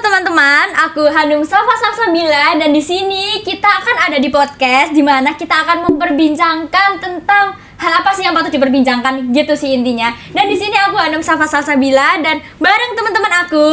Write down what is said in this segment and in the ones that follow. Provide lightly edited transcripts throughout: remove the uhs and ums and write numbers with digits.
teman-teman, aku Hanum Safa Salsabila dan di sini kita akan ada di podcast di mana kita akan memperbincangkan tentang hal apa sih yang patut diperbincangkan gitu sih intinya. Dan di sini aku Hanum Safa Salsabila dan bareng teman-teman aku.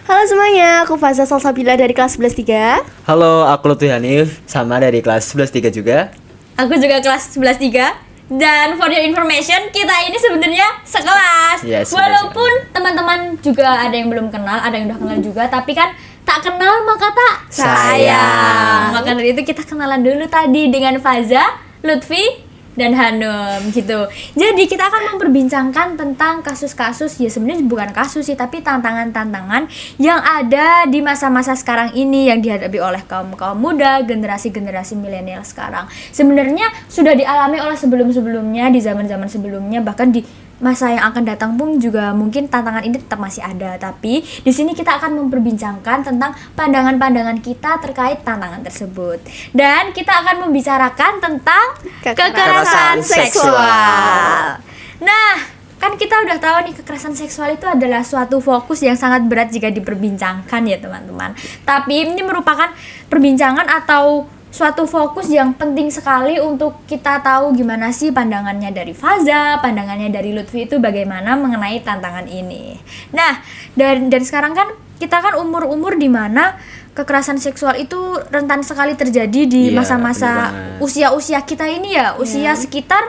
Halo semuanya, aku Faza Salsabila dari kelas 11-3. Halo, aku Lutfi Hanif, sama dari kelas 11-3 juga. Aku juga kelas 11-3. Dan for your information, kita ini sebenarnya sekelas. Yes, walaupun teman-teman juga ada yang belum kenal, ada yang udah kenal juga, tapi kan tak kenal maka tak sayang. Maka dari itu kita kenalan dulu tadi dengan Faza, Lutfi, dan Hanum gitu. Jadi kita akan memperbincangkan tentang kasus-kasus, ya sebenarnya bukan kasus sih, tapi tantangan-tantangan yang ada di masa-masa sekarang ini yang dihadapi oleh kaum muda, generasi-generasi milenial sekarang. Sebenarnya sudah dialami oleh sebelum-sebelumnya, di zaman-zaman sebelumnya, bahkan di masa yang akan datang pun juga mungkin tantangan ini tetap masih ada. Tapi di sini kita akan memperbincangkan tentang pandangan-pandangan kita terkait tantangan tersebut. Dan kita akan membicarakan tentang kekerasan seksual. Nah, kan kita udah tahu nih kekerasan seksual itu adalah suatu fokus yang sangat berat jika diperbincangkan ya teman-teman. Tapi ini merupakan perbincangan atau suatu fokus yang penting sekali untuk kita tahu gimana sih pandangannya dari Faza, pandangannya dari Lutfi itu bagaimana mengenai tantangan ini. Nah, dan sekarang kan kita kan umur-umur di mana kekerasan seksual itu rentan sekali terjadi di masa-masa usia-usia kita ini ya, usia sekitar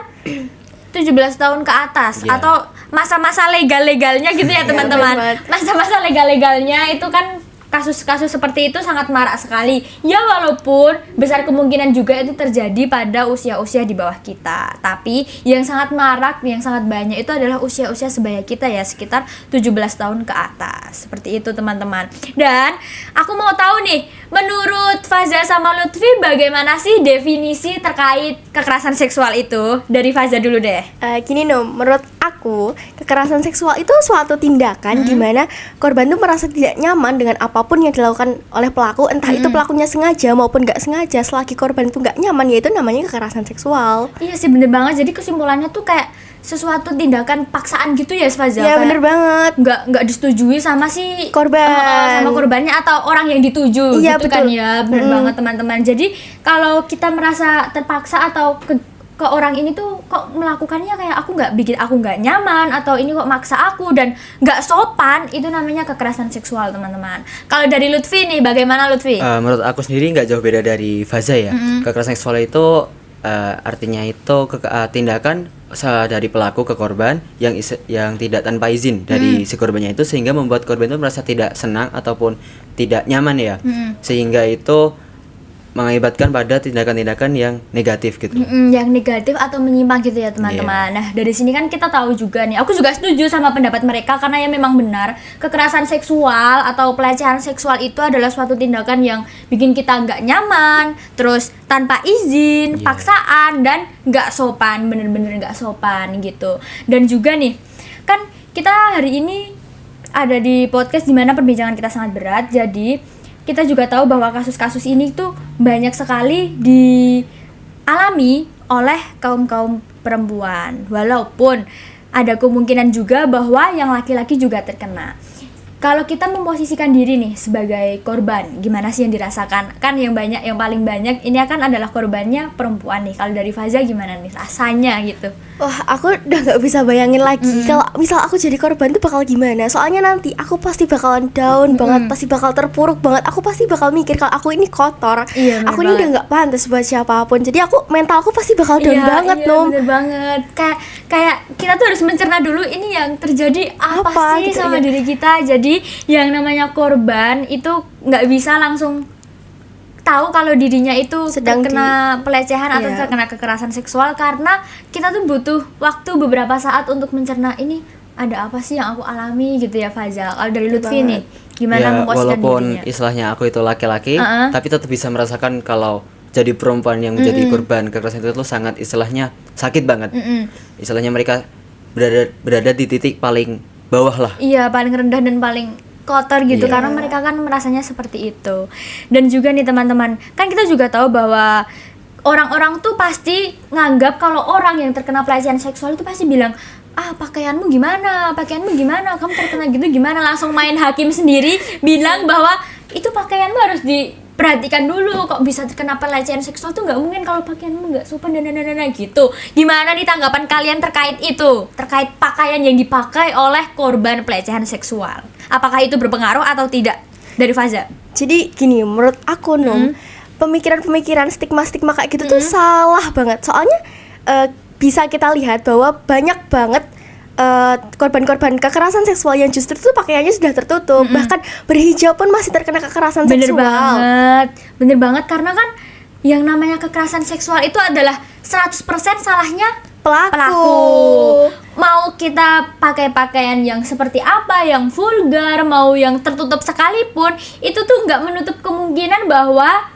17 tahun ke atas atau masa-masa legal-legalnya gitu ya teman-teman. Masa-masa legal-legalnya itu kan kasus-kasus seperti itu sangat marak sekali. Ya walaupun besar kemungkinan juga itu terjadi pada usia-usia di bawah kita. Tapi yang sangat marak, yang sangat banyak itu adalah usia-usia sebaya kita ya, sekitar 17 tahun ke atas. Seperti itu teman-teman. Dan aku mau tahu nih, menurut Faza sama Lutfi bagaimana sih definisi terkait kekerasan seksual itu? Dari Faza dulu deh. Gini menurut aku kekerasan seksual itu suatu tindakan di mana korban tuh merasa tidak nyaman dengan apapun yang dilakukan oleh pelaku, entah itu pelakunya sengaja maupun nggak sengaja. Selagi korban itu nggak nyaman, ya itu namanya kekerasan seksual. Iya sih, bener banget. Jadi kesimpulannya tuh kayak sesuatu tindakan paksaan gitu ya Faza. Ya bener banget. Nggak disetujui sama si korban, sama korbannya atau orang yang dituju. Iya, gitu betul. Kan ya, bener banget teman-teman. Jadi kalau kita merasa terpaksa atau ke orang ini tuh kok melakukannya kayak aku nggak nyaman atau ini kok maksa aku dan nggak sopan, itu namanya kekerasan seksual teman-teman. Kalau dari Lutfi nih, bagaimana Lutfi? Menurut aku sendiri nggak jauh beda dari Faza ya. Kekerasan seksual itu artinya itu tindakan dari pelaku ke korban yang tidak tanpa izin dari si korbannya itu, sehingga membuat korban itu merasa tidak senang ataupun tidak nyaman ya. Sehingga itu mengakibatkan pada tindakan-tindakan yang negatif gitu. Yang negatif atau menyimpang gitu ya teman-teman. Nah dari sini kan kita tahu juga nih, aku juga setuju sama pendapat mereka karena ya memang benar kekerasan seksual atau pelecehan seksual itu adalah suatu tindakan yang bikin kita nggak nyaman, terus tanpa izin, paksaan, dan nggak sopan, bener-bener nggak sopan gitu. Dan juga nih kan kita hari ini ada di podcast dimana perbincangan kita sangat berat, jadi kita juga tahu bahwa kasus-kasus ini tuh banyak sekali dialami oleh kaum perempuan. Walaupun ada kemungkinan juga bahwa yang laki-laki juga terkena. Kalau kita memposisikan diri nih sebagai korban, gimana sih yang dirasakan? Kan yang paling banyak ini akan adalah korbannya perempuan nih. Kalau dari Faza gimana nih rasanya gitu? Wah, aku udah gak bisa bayangin lagi kalau misal aku jadi korban tuh bakal gimana. Soalnya nanti aku pasti bakalan down banget, pasti bakal terpuruk banget. Aku pasti bakal mikir kalau aku ini kotor, aku ini udah gak pantas buat siapapun. Jadi mentalku pasti bakal down banget. Bener banget. Kayak kita tuh harus mencerna dulu ini yang terjadi apa sih gitu, sama diri kita. Jadi yang namanya korban itu gak bisa langsung tahu kalau dirinya itu terkena pelecehan atau terkena kekerasan seksual, karena kita tuh butuh waktu beberapa saat untuk mencerna ini ada apa sih yang aku alami gitu ya Faza. Kalau dari Lutfi nih gimana memposisikan walaupun dirinya? Istilahnya aku itu laki-laki, tapi tetap bisa merasakan kalau jadi perempuan yang menjadi korban kekerasan itu sangat istilahnya sakit banget. Istilahnya mereka berada di titik paling bawah lah. Iya, paling rendah dan paling kotor gitu, karena mereka kan merasanya seperti itu. Dan juga nih teman-teman, kan kita juga tahu bahwa orang-orang tuh pasti nganggap kalau orang yang terkena pelecehan seksual itu pasti bilang pakaianmu gimana, kamu terkena gitu gimana, langsung main hakim sendiri, bilang bahwa itu pakaianmu harus diperhatikan dulu, kok bisa terkena pelecehan seksual tuh nggak mungkin kalau pakaianmu nggak sopan dan gitu. Gimana nih tanggapan kalian terkait itu, terkait pakaian yang dipakai oleh korban pelecehan seksual? Apakah itu berpengaruh atau tidak? Dari Faza. Jadi gini, menurut aku pemikiran-pemikiran stigma-stigma kayak gitu tuh salah banget. Soalnya bisa kita lihat bahwa banyak banget korban-korban kekerasan seksual yang justru tuh pakaiannya sudah tertutup, bahkan berhijab pun masih terkena kekerasan seksual. Bener banget, karena kan yang namanya kekerasan seksual itu adalah 100% salahnya pelaku. Mau kita pakai pakaian yang seperti apa, yang vulgar, mau yang tertutup sekalipun, itu tuh nggak menutup kemungkinan bahwa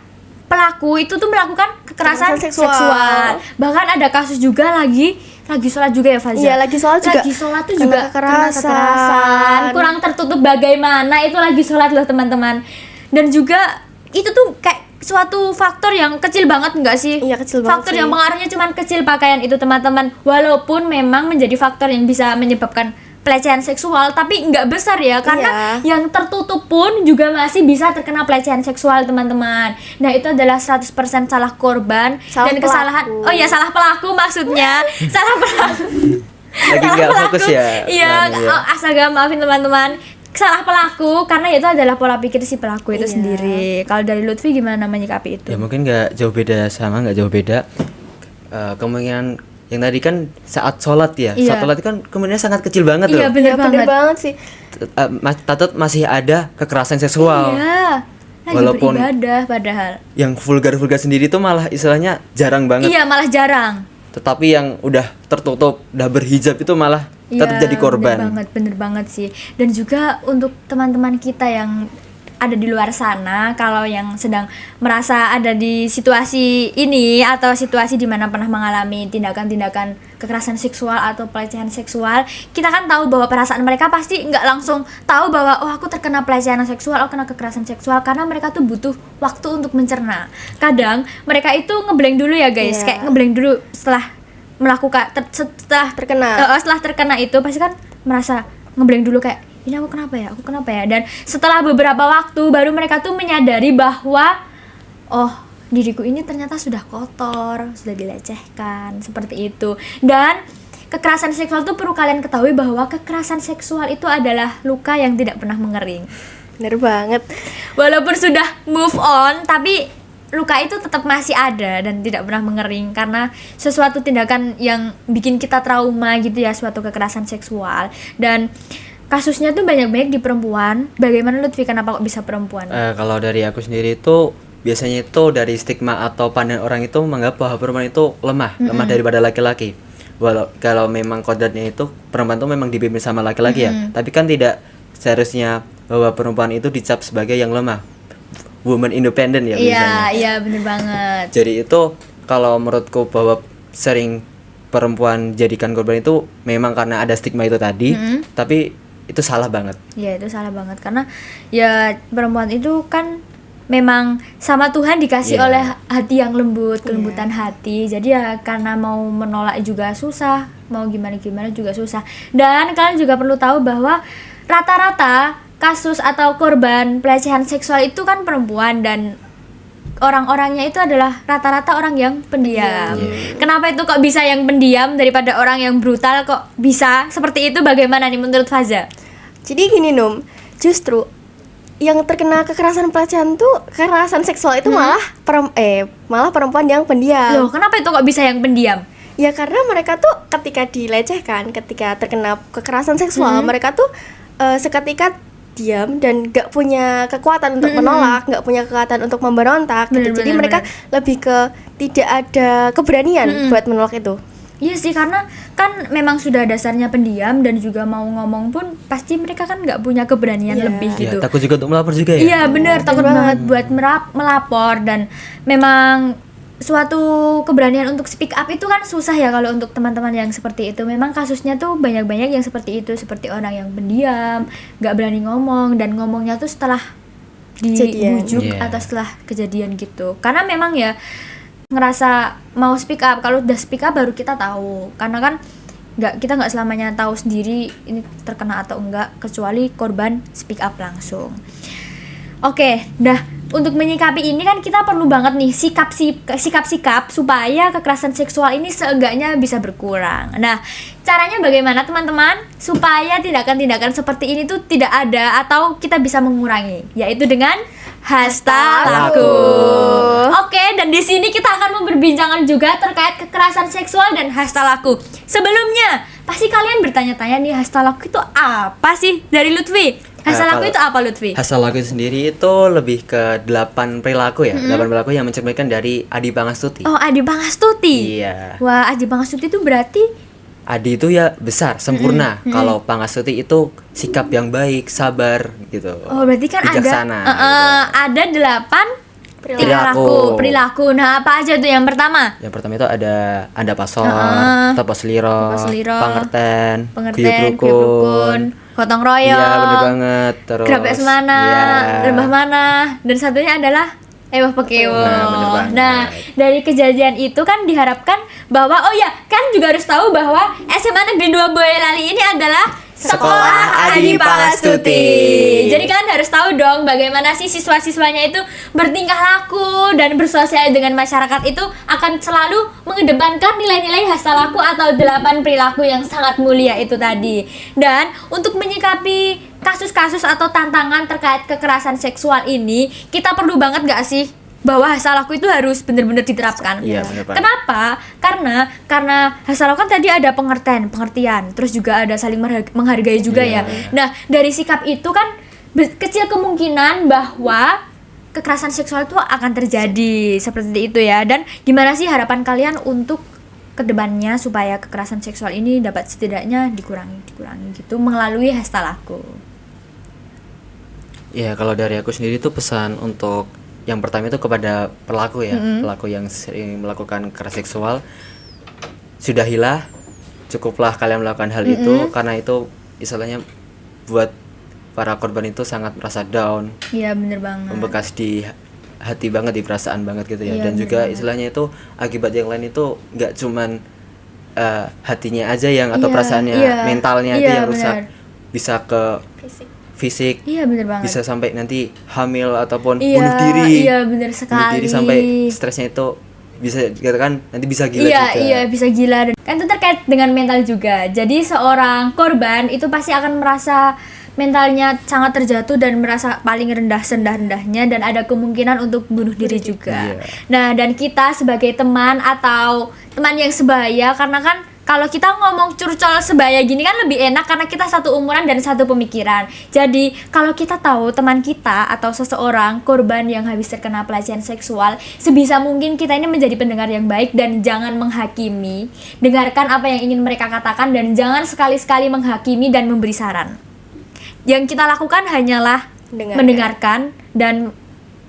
pelaku itu tuh melakukan kekerasan seksual. Bahkan ada kasus juga lagi sholat juga ya Faza. Iya, lagi sholat juga. Lagi sholat tuh juga kena kekerasan. Kurang tertutup bagaimana, itu lagi sholat loh teman-teman. Dan juga itu tuh kayak suatu faktor yang kecil banget enggak sih? Iya, kecil banget. Faktor yang pengaruhnya cuma kecil pakaian itu teman-teman. Walaupun memang menjadi faktor yang bisa menyebabkan pelecehan seksual, tapi nggak besar ya, karena yang tertutup pun juga masih bisa terkena pelecehan seksual teman-teman. Nah itu adalah 100% salah korban dan pelaku. Kesalahan. Oh ya, salah pelaku maksudnya. Salah pelaku. Lagi nggak fokus ya. Iya, astaga maafin teman-teman. Salah pelaku karena itu adalah pola pikir si pelaku itu sendiri. Kalau dari Lutfi gimana menyikapi itu? Ya mungkin nggak jauh beda. Kemungkinan yang tadi kan saat sholat ya, saat sholat kan kemungkinannya sangat kecil banget loh. Iya bener banget sih. Tatut masih ada kekerasan seksual. Iya. Walaupun beribadah padahal. Yang vulgar-vulgar sendiri tuh malah istilahnya jarang banget. Iya malah jarang. Tetapi yang udah tertutup, udah berhijab itu malah tetap jadi korban. Bener banget sih. Dan juga untuk teman-teman kita yang ada di luar sana, kalau yang sedang merasa ada di situasi ini atau situasi di mana pernah mengalami tindakan-tindakan kekerasan seksual atau pelecehan seksual, kita kan tahu bahwa perasaan mereka pasti nggak langsung tahu bahwa oh aku terkena pelecehan seksual, aku kena kekerasan seksual, karena mereka tuh butuh waktu untuk mencerna. Kadang mereka itu ngeblank dulu ya guys, kayak ngeblank dulu setelah melakukan setelah terkena itu pasti kan merasa ngeblank dulu kayak ini aku kenapa ya, dan setelah beberapa waktu baru mereka tuh menyadari bahwa oh diriku ini ternyata sudah kotor, sudah dilecehkan seperti itu. Dan kekerasan seksual tuh perlu kalian ketahui bahwa kekerasan seksual itu adalah luka yang tidak pernah mengering. Bener banget. Walaupun sudah move on, tapi luka itu tetap masih ada dan tidak pernah mengering karena sesuatu tindakan yang bikin kita trauma gitu ya, suatu kekerasan seksual. Dan kasusnya tuh banyak-banyak di perempuan. Bagaimana Lutfi, kenapa kok bisa perempuan? Kalau dari aku sendiri itu biasanya itu dari stigma atau pandangan orang itu menganggap bahwa perempuan itu lemah daripada laki-laki. Walau kalau memang kodratnya itu perempuan itu memang dipimpin sama laki-laki ya, tapi kan tidak seharusnya bahwa perempuan itu dicap sebagai yang lemah. Woman independent ya biasanya. Iya bener banget. Jadi itu kalau menurutku bahwa sering perempuan jadikan korban itu memang karena ada stigma itu tadi, tapi itu salah banget. Ya itu salah banget karena ya perempuan itu kan memang sama Tuhan dikasih oleh hati yang lembut, kelembutan hati. Jadi ya karena mau menolak juga susah, mau gimana juga susah. Dan kalian juga perlu tahu bahwa rata-rata kasus atau korban pelecehan seksual itu kan perempuan, dan orang-orangnya itu adalah rata-rata orang yang pendiam. Kenapa itu kok bisa yang pendiam daripada orang yang brutal, kok bisa seperti itu? Bagaimana nih menurut Faza? Jadi gini Num, justru yang terkena kekerasan pelecehan tuh, kekerasan seksual itu malah perempuan yang pendiam. Loh, kenapa itu kok bisa yang pendiam? Ya karena mereka tuh ketika dilecehkan, ketika terkena kekerasan seksual, mereka tuh seketika diam dan gak punya kekuatan untuk menolak, gak punya kekuatan untuk memberontak gitu. Jadi mereka lebih ke tidak ada keberanian buat menolak itu. Iya sih, karena kan memang sudah dasarnya pendiam dan juga mau ngomong pun pasti mereka kan nggak punya keberanian lebih gitu. Takut juga untuk melapor juga ya. Iya benar, takut banget buat melapor, dan memang suatu keberanian untuk speak up itu kan susah ya kalau untuk teman-teman yang seperti itu. Memang kasusnya tuh banyak-banyak yang seperti itu, seperti orang yang pendiam, nggak berani ngomong, dan ngomongnya tuh setelah dibujuk atau setelah kejadian gitu. Karena memang ya ngerasa mau speak up, kalau udah speak up baru kita tahu. Karena kan kita nggak selamanya tahu sendiri ini terkena atau enggak, kecuali korban speak up langsung. Oke, untuk menyikapi ini kan kita perlu banget nih sikap-sikap supaya kekerasan seksual ini seenggaknya bisa berkurang. Nah, caranya bagaimana teman-teman supaya tindakan-tindakan seperti ini tuh tidak ada atau kita bisa mengurangi, yaitu dengan #laku. Oke, dan di sini kita akan memperbincangan juga terkait kekerasan seksual dan #laku. Sebelumnya, pasti kalian bertanya-tanya nih #laku itu apa sih dari Lutfi? #laku itu apa Lutfi? #laku itu sendiri itu lebih ke 8 perilaku ya. 8 perilaku yang mencerminkan dari Adi Pangastuti. Oh, Adi Pangastuti. Iya. Wah, Adi Pangastuti itu berarti Adi itu ya besar, sempurna. Kalau Pangastuti itu sikap yang baik, sabar gitu. Oh, berarti kan bijaksana, ada 8 perilaku. Nah, apa aja tuh yang pertama? Yang pertama itu ada anda pasor, tepos liro, pangerten, guyub rukun, gotong royong. Iya, bener banget. Terus grabek semana, lembah mana, dan satunya adalah ewah pekewo. Nah, dari kejadian itu kan diharapkan bahwa kan juga harus tahu bahwa SMA Negeri 2 Boyolali ini adalah Sekolah Adi Pangastuti. Jadi kalian harus tahu dong bagaimana sih siswa-siswanya itu bertingkah laku dan bersosial dengan masyarakat itu akan selalu mengedepankan nilai-nilai #laku atau 8 perilaku yang sangat mulia itu tadi. Dan untuk menyikapi kasus-kasus atau tantangan terkait kekerasan seksual ini, kita perlu banget gak sih bahwa #laku itu harus benar-benar diterapkan. Iya, benar banget. Kenapa? Karena #laku kan tadi ada pengertian, terus juga ada saling menghargai juga ya. Nah, dari sikap itu kan kecil kemungkinan bahwa kekerasan seksual itu akan terjadi seperti itu ya. Dan gimana sih harapan kalian untuk kedepannya supaya kekerasan seksual ini dapat setidaknya dikurangi gitu melalui #laku? Ya, kalau dari aku sendiri tuh pesan untuk yang pertama itu kepada pelaku ya, pelaku yang sering melakukan kekerasan seksual, sudahilah, cukuplah kalian melakukan hal itu, karena itu istilahnya buat para korban itu sangat merasa down. Iya, bener banget. Membekas di hati banget, di perasaan banget gitu ya. Iya, dan juga banget. istilahnya itu akibat yang lain itu nggak cuman hatinya aja yang atau perasaannya, mentalnya itu yang rusak, bisa ke fisik. Iya, bener banget. Bisa sampai nanti hamil ataupun bunuh diri. Iya, bener sekali. Bunuh diri sampai stresnya itu bisa dikatakan nanti bisa gila juga. Iya, bisa gila. Dan kan itu terkait dengan mental juga. Jadi seorang korban itu pasti akan merasa mentalnya sangat terjatuh dan merasa paling rendah-rendahnya dan ada kemungkinan untuk bunuh diri juga. Iya. Nah, dan kita sebagai teman atau teman yang sebaya, karena kan kalau kita ngomong curcol sebaya gini kan lebih enak karena kita satu umuran dan satu pemikiran. Jadi kalau kita tahu teman kita atau seseorang korban yang habis terkena pelecehan seksual, sebisa mungkin kita ini menjadi pendengar yang baik dan jangan menghakimi. Dengarkan apa yang ingin mereka katakan dan jangan sekali-sekali menghakimi dan memberi saran. Yang kita lakukan hanyalah mendengarkan dan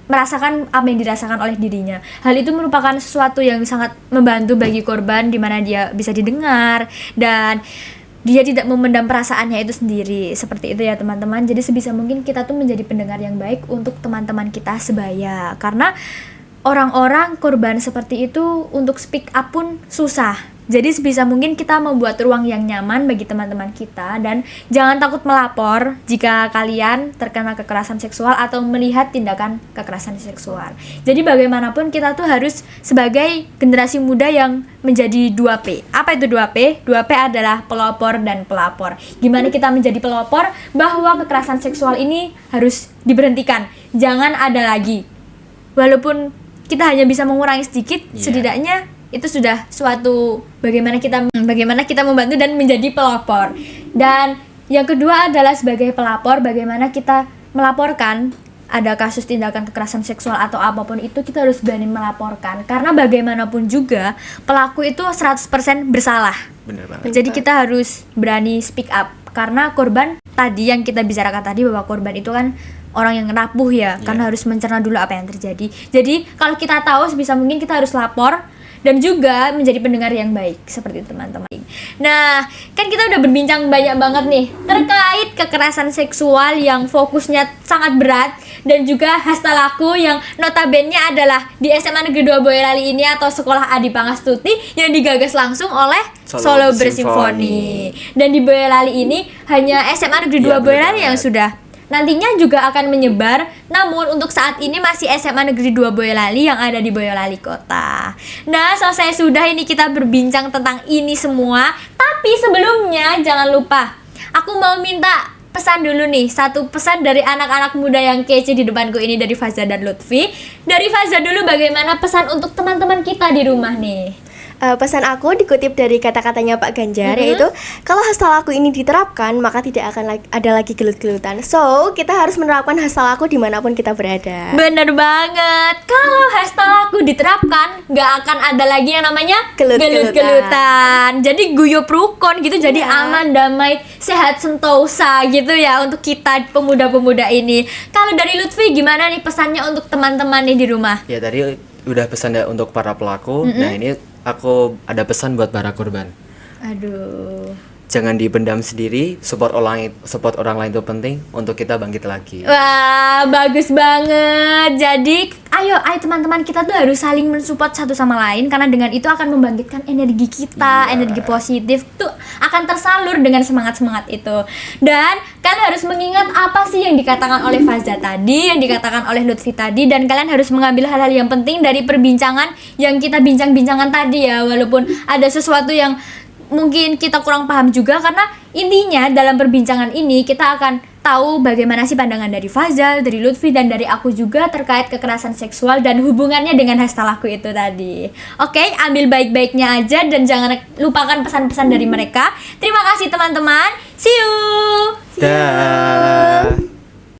merasakan apa yang dirasakan oleh dirinya. Hal itu merupakan sesuatu yang sangat membantu bagi korban, di mana dia bisa didengar dan dia tidak memendam perasaannya itu sendiri. Seperti itu ya teman-teman. Jadi sebisa mungkin kita tuh menjadi pendengar yang baik untuk teman-teman kita sebaya. Karena orang-orang korban seperti itu untuk speak up pun susah. Jadi sebisa mungkin kita membuat ruang yang nyaman bagi teman-teman kita dan jangan takut melapor jika kalian terkena kekerasan seksual atau melihat tindakan kekerasan seksual. Jadi bagaimanapun kita tuh harus sebagai generasi muda yang menjadi 2P. Apa itu 2P? 2P adalah pelopor dan pelapor. Gimana kita menjadi pelopor bahwa kekerasan seksual ini harus diberhentikan. Jangan ada lagi. Walaupun kita hanya bisa mengurangi sedikit, setidaknya itu sudah suatu bagaimana kita membantu dan menjadi pelopor. Dan yang kedua adalah sebagai pelapor, bagaimana kita melaporkan ada kasus tindakan kekerasan seksual atau apapun itu, kita harus berani melaporkan karena bagaimanapun juga pelaku itu 100% bersalah. Bener banget. Jadi kita harus berani speak up karena korban tadi yang kita bicarakan tadi bahwa korban itu kan orang yang rapuh ya, karena harus mencerna dulu apa yang terjadi. Jadi kalau kita tahu sebisa mungkin kita harus lapor dan juga menjadi pendengar yang baik seperti itu teman-teman. Nah, kan kita udah berbincang banyak banget nih terkait kekerasan seksual yang fokusnya sangat berat dan juga hasta laku yang notabene adalah di SMA Negeri 2 Boyolali ini atau Sekolah Adi Pangastuti yang digagas langsung oleh Solo Bersimfoni. Dan di Boyolali ini hanya SMA Negeri 2 Boyolali yang sudah. Nantinya juga akan menyebar, namun untuk saat ini masih SMA Negeri 2 Boyolali yang ada di Boyolali Kota. Nah, selesai sudah ini kita berbincang tentang ini semua. Tapi sebelumnya jangan lupa, aku mau minta pesan dulu nih, satu pesan dari anak-anak muda yang kece di depanku ini dari Faza dan Lutfi. Dari Faza dulu, bagaimana pesan untuk teman-teman kita di rumah nih? Pesan aku dikutip dari kata-katanya Pak Ganjar, yaitu kalau hasta laku ini diterapkan maka tidak akan ada lagi gelut-gelutan. So kita harus menerapkan hasta laku dimanapun kita berada. Bener banget. Kalau hasta laku diterapkan, nggak akan ada lagi yang namanya gelut-gelutan. Jadi guyup rukun gitu, jadi aman, damai, sehat, sentosa gitu ya untuk kita pemuda-pemuda ini. Kalau dari Lutfi gimana nih pesannya untuk teman-teman nih di rumah? Ya tadi udah pesan untuk para pelaku. Nah ini aku ada pesan buat para korban. Aduh. Jangan dipendam sendiri, support orang lain itu penting untuk kita bangkit lagi. Wah, bagus banget. Jadi, ayo teman-teman, kita tuh harus saling mensupport satu sama lain karena dengan itu akan membangkitkan energi kita, energi positif tuh akan tersalur dengan semangat-semangat itu. Dan kalian harus mengingat apa sih yang dikatakan oleh Faza tadi, yang dikatakan oleh Lutfi tadi, dan kalian harus mengambil hal-hal yang penting dari perbincangan yang kita bincang-bincangkan tadi ya, walaupun ada sesuatu yang mungkin kita kurang paham juga, karena intinya dalam perbincangan ini kita akan tahu bagaimana sih pandangan dari Fazal, dari Lutfi, dan dari aku juga terkait kekerasan seksual dan hubungannya dengan hasta laku itu tadi. Oke, ambil baik-baiknya aja dan jangan lupakan pesan-pesan dari mereka. Terima kasih teman-teman. See you. Dah.